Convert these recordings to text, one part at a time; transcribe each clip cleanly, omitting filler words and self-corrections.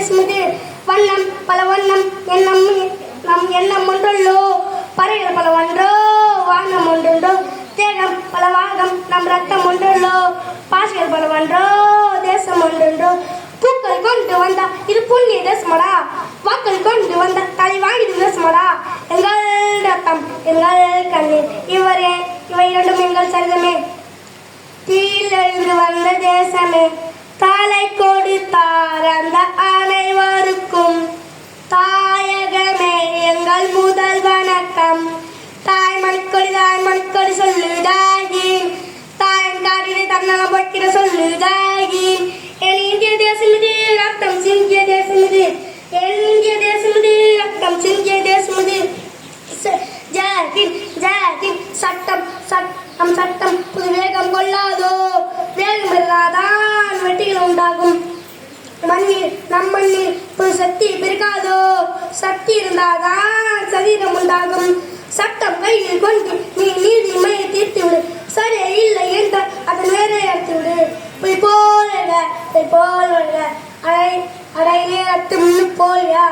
தேசமிது. வண்ணம் பல வண்ணம் எண்ணம் நம் எண்ணம் ஒன்றல்லோ, பறவைகள் பல ஒன்றோ வானம் ஒன்றுண்டோ, தேகம் பல வாகம் நம் ரத்தம் ஒன்றல்லோ, பாசிகள் பல ஒன்றோ தேசம் ஒன்றுண்டோ. பூக்கள் கொண்டு வந்தா இது புண்ணிய தேசமடா, வாக்கள் கொண்டு வந்த தலை வாங்கிது தேசமடா. எங்கள் ரத்தம் எங்கள் கண்ணீர் இவை இரண்டும் எங்கள் சரிதமே. கீழெழுந்து வந்த தேசமே தலை கொடுத்தார் அந்த அனைவருக்கும். தாயகமே எங்கள் முதல் வணக்கம். தாய் மணிக்கொடி சொல்லுதாகி, தாயின் காட்டிலே தன்னலம் பொய்க்கிற சொல்லுதாகி. என் இந்திய தேசம் இது ரத்தம் சிந்திய தேசம் இது, என் இந்திய தேசம் இது ரத்தம் சிந்திய தேசம் இது. சட்டம் சட்டம் சட்டம் புது வேகம் கொள்ளாதோ, வேகம் இருந்தாதான் வெட்டிகள் உண்டாகும். மண்ணில் நம் மண்ணில் புது சக்தி பிறக்காதோ, சக்தி இருந்தாதான் சரீரம் உண்டாகும். சட்டம் கையில் கொண்டு நீ நீதிமையை தீர்த்து விடு, சரியா இல்லை என்ற அதன் வேற எடுத்து விடு. போய் போல்க அடை நேரத்து முன்னு போலியா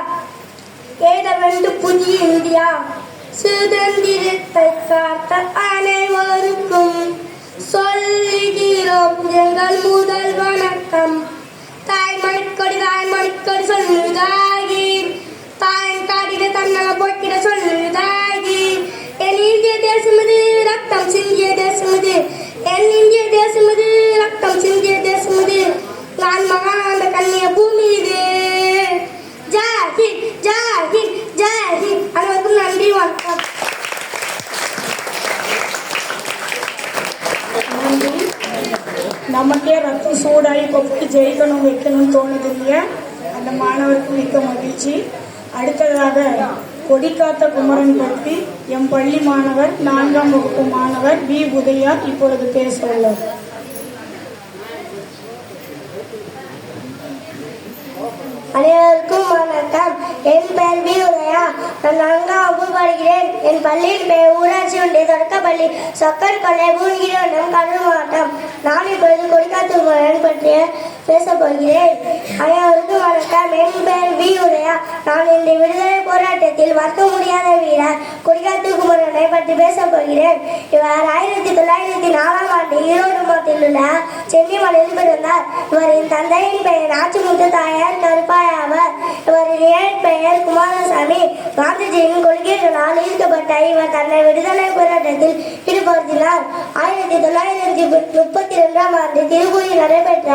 ஏத வெண்டு புதிய இந்தியா. சுதந்திரத்தை காத்த அனைவருக்கும் சொல்லுகிறோம் எங்கள் முதல் வணக்கம். தாய் மணிக்கொடி சொல்லுதாகி, தாயின் காட்டிட தன்னல பொய்க்கிட சொல்லுதாகி. என் இந்திய தேசம் இது ரத்தம் சிந்திய தேசம் இது, என் இந்திய தேசம் இது ரத்தம் சிந்திய தேசம் இது. நான் மகாண்ட கண்ணிய பூமி இது. ஜாஹித் ஜாஹித் ஜாஹித். அனைவருக்கும் நன்றி, வணக்கம். நமக்கே ரத்தம் சூடாகி கொப்பி ஜெயிக்கணும் வைக்கணும்னு தோணுது இல்லையா? அந்த மாணவருக்கு மிக்க மகிழ்ச்சி. அடுத்ததாக கொடிக்காத்த குமரன் பற்றி எம் பள்ளி மாணவர் 4ஆம் வகுப்பு மாணவர் பி. உதயா இப்பொழுது பேச உள்ளார். அனைவருக்கும் வணக்கம். என் பெயர் பி. உதயா. நான் 4ஆம் வகுப்பு படிக்கிறேன். என் பள்ளியின் பெயர் ஊராட்சி ஒன்றிய தொடக்கப்பள்ளி சொக்கன்கொள்ளை பூங்கிரிவனம் கடலூர் மாவட்டம். நான் இப்பொழுது கொடிக்காத்த குமரன் பற்றிய பேசப் போகிறேன். அனைவருக்கும் வணக்கம். என் பெயர் வி. உதயா. நான் இந்த விடுதலை போராட்டத்தில் மறக்க முடியாத வீரர் கொடிக்காத்த குமரனை பற்றி பேசப் போகிறேன். இவர் 1904ஆம் ஆண்டு ஈரோடு மாவட்டத்தில் உள்ள சென்னிமலையில் பிறந்தார். இவரின் தந்தையின் பெயர் நாச்சிமுத்து, தாயார் கருப்பாய் ஆவார். இவரின் ஏழு பெயர் குமாரசாமி. காந்திஜியின் கொள்கைகளால் ஈர்க்கப்பட்ட இவர் தன்னை விடுதலை போராட்டத்தில் ஈடுபடுத்தினார். 1932ஆம் ஆண்டு திருப்பூரில் நடைபெற்ற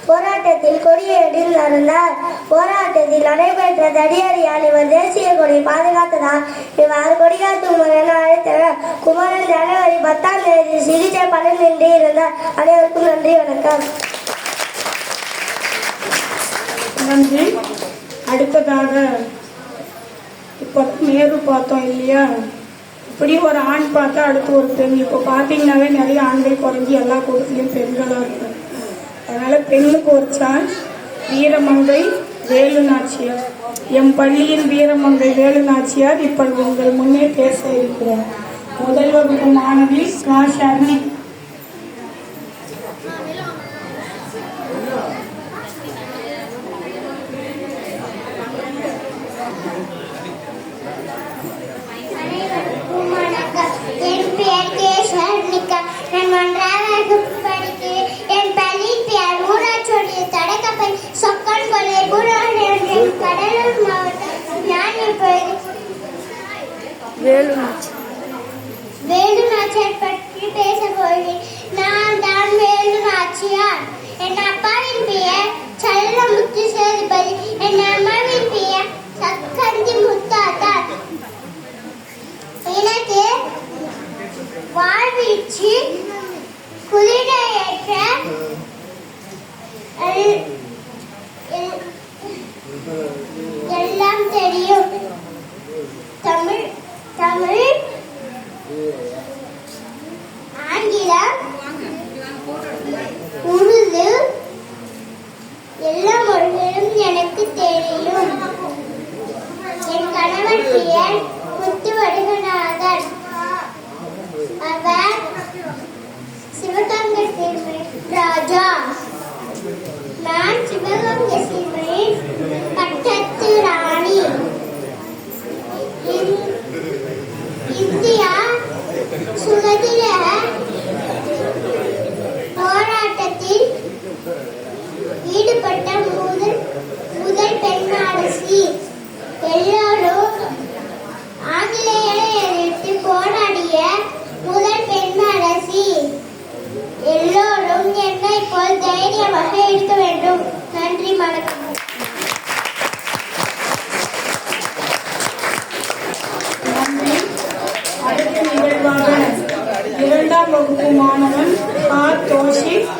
போராட்டத்தில் கொடியேறி நடந்தார். போராட்டத்தில் நடைபெற்ற தடியடியால் இவர் தேசிய கொடியை பாதுகாத்ததால் இவர் கொடிக்காத்த குமரன் அழைத்தனர். குமரன் ஜனவரி 10ஆம் தேதி சிகிச்சை பலனின்றி இருந்தார். அனைவருக்கும் நன்றி, வணக்கம். நன்றி. அடுத்ததாக இப்போ நேரு பார்த்தோம் இல்லையா? இப்படி ஒரு ஆண் பார்த்தா அடுத்து ஒரு பெண். இப்போ பார்த்தீங்கன்னாவே நிறைய ஆண்கள் குறைஞ்சி எல்லா கூட்டத்திலையும் பெண்களாக இருக்காங்க. அதனால பெண்ணுக்கு ஒரு சான்ஸ். வீரமங்கை வேலு நாச்சியார், எம் பள்ளியின் வீரமங்கை வேலு நாச்சியார் இப்பொழுது உங்கள் முன்னே பேச இருக்கிறார். முதல் வகுப்பு மாணவி ஷர்மி. வேலு நாச்சியார் பற்றி பேச போகிறேன். நான் தான் வேலு நாச்சியார். என் அப்பாவின் பெயர் சல்லமுத்து சேதுபதி. என் அம்மாவின் பெயர் சக்கந்தி முத்தாத்தார். எனக்கு வாழ்வீச்சு குதிரையேற்ற எல்லாம் தெரியும். தமிழ் ஆங்கிலம் உருது எல்லா மொழிகளும் எனக்கு தெரியும். என் கணவர் பெயர் முத்து வடுகநாதன். அவர் வகை இருக்க வேண்டும். நன்றி, வணக்கம். நன்றி. அடுத்த நிகழ்வாக 2ஆம் வகுப்பு மாணவன் ஆர் தோஷிக்